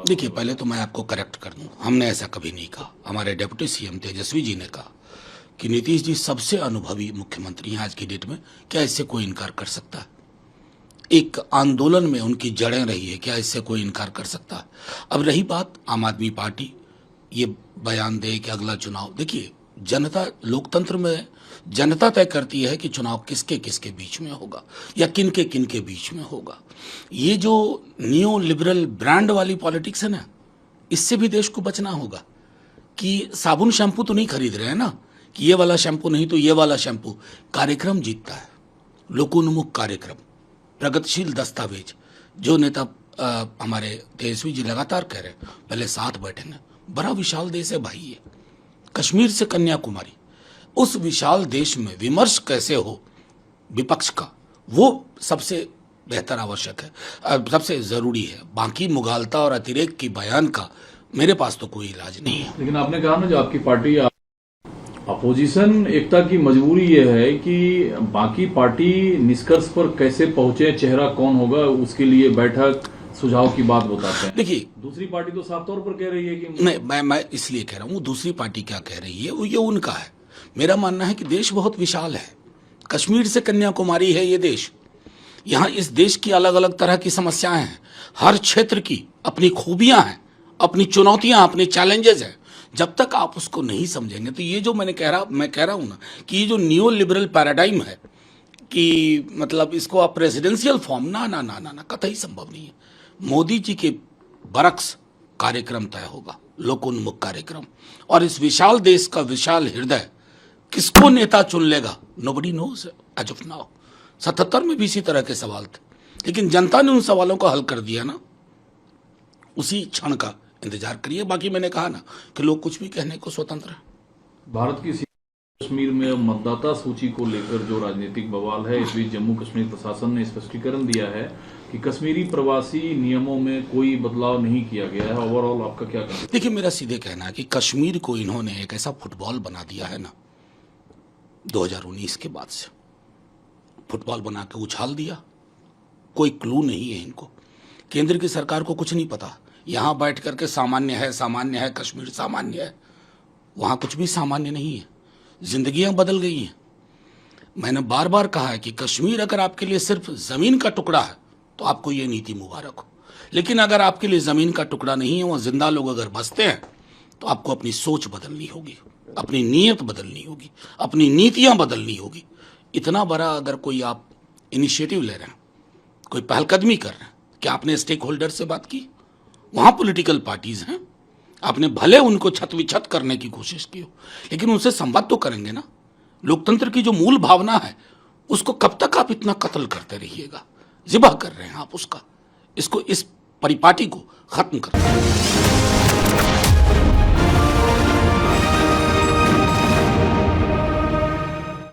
देखिए, पहले तो मैं आपको करेक्ट कर दूं, हमने ऐसा कभी नहीं कहा। हमारे डिप्टी सीएम तेजस्वी जी ने कहा कि नीतीश जी सबसे अनुभवी मुख्यमंत्री हैं आज की डेट में, क्या इससे कोई इनकार कर सकता है? एक आंदोलन में उनकी जड़ें रही है, क्या इससे कोई इनकार कर सकता है? अब रही बात आम आदमी पार्टी ये बयान दे कि अगला चुनाव, देखिए जनता, लोकतंत्र में जनता तय करती है कि चुनाव किसके किसके बीच में होगा या किन के बीच में होगा। ये जो नियो लिबरल ब्रांड वाली पॉलिटिक्स है ना, इससे भी देश को बचना होगा। कि साबुन शैम्पू तो नहीं खरीद रहे हैं ना, कि ये वाला शैम्पू नहीं तो ये वाला शैम्पू। कार्यक्रम जीतता है, लोकोन्मुख कार्यक्रम, प्रगतिशील दस्तावेज। जो नेता हमारे तेजस्वी जी लगातार कह रहे हैं पहले साथ बैठेंगे। बड़ा विशाल देश है भाई ये, कश्मीर से कन्याकुमारी। उस विशाल देश में विमर्श कैसे हो विपक्ष का, वो सबसे बेहतर आवश्यक है, सबसे जरूरी है। बाकी मुगालता और अतिरेक की बयान का मेरे पास तो कोई इलाज नहीं है। लेकिन आपने कहा ना, जो आपकी पार्टी अपोजिशन एकता की मजबूरी ये है कि बाकी पार्टी निष्कर्ष पर कैसे पहुंचे, चेहरा कौन होगा, उसके लिए बैठक सुझाव की बात बताते हैं। देखिए, दूसरी पार्टी तो साफ तौर पर कह रही है कि नहीं, मैं इसलिए कह रहा हूँ दूसरी पार्टी क्या कह रही है वो ये उनका है। मेरा मानना है कि देश बहुत विशाल है, कश्मीर से कन्याकुमारी है ये देश। यहाँ इस देश की अलग अलग तरह की समस्याएं हैं, हर क्षेत्र की अपनी खूबियां हैं, अपनी चुनौतियां, अपने चैलेंजेस हैं। जब तक आप उसको नहीं समझेंगे तो ये जो मैं कह रहा हूँ ना कि ये जो नियो लिबरल पैराडाइम है कि मतलब इसको आप प्रेसिडेंशियल फॉर्म, ना ना ना ना ना कतई संभव नहीं है। मोदी जी के बरक्स कार्यक्रम तय होगा, लोकोन्मुख कार्यक्रम। और इस विशाल देश का विशाल हृदय किसको नेता चुन लेगा, nobody knows as of now. 77 में भी इसी तरह के सवाल थे, लेकिन जनता ने उन सवालों को हल कर दिया ना। उसी क्षण का इंतजार करिए। बाकी मैंने कहा ना कि लोग कुछ भी कहने को स्वतंत्र हैं। भारत की कश्मीर में मतदाता सूची को लेकर जो राजनीतिक बवाल है, इस बीच जम्मू कश्मीर प्रशासन ने स्पष्टीकरण दिया है कि कश्मीरी प्रवासी नियमों में कोई बदलाव नहीं किया गया है। ओवरऑल आपका क्या कहना है? देखिए, मेरा सीधे कहना है कि कश्मीर को इन्होंने एक ऐसा फुटबॉल बना दिया है ना, 2019 के बाद से फुटबॉल बना के उछाल दिया। कोई क्लू नहीं है इनको। केंद्र की सरकार को कुछ नहीं पता। यहां बैठ करके सामान्य है, कश्मीर सामान्य है। वहां कुछ भी सामान्य नहीं है, जिंदगियां बदल गई हैं। मैंने बार बार कहा है कि कश्मीर अगर आपके लिए सिर्फ जमीन का टुकड़ा है तो आपको ये नीति मुबारक हो। लेकिन अगर आपके लिए जमीन का टुकड़ा नहीं है, वहां जिंदा लोग अगर बसते हैं, तो आपको अपनी सोच बदलनी होगी, अपनी नीयत बदलनी होगी, अपनी नीतियां बदलनी होगी। इतना बड़ा अगर कोई आप इनिशिएटिव ले रहे हैं, कोई पहलकदमी कर रहे हैं, क्या आपने स्टेक होल्डर से बात की? वहां पॉलिटिकल पार्टीज हैं, आपने भले उनको छत विछत करने की कोशिश की हो, लेकिन उनसे संवाद तो करेंगे ना। लोकतंत्र की जो मूल भावना है उसको कब तक आप इतना कत्ल करते रहिएगा? जिबा कर रहे हैं आप उसका। इसको, इस परिपाटी को खत्म कर।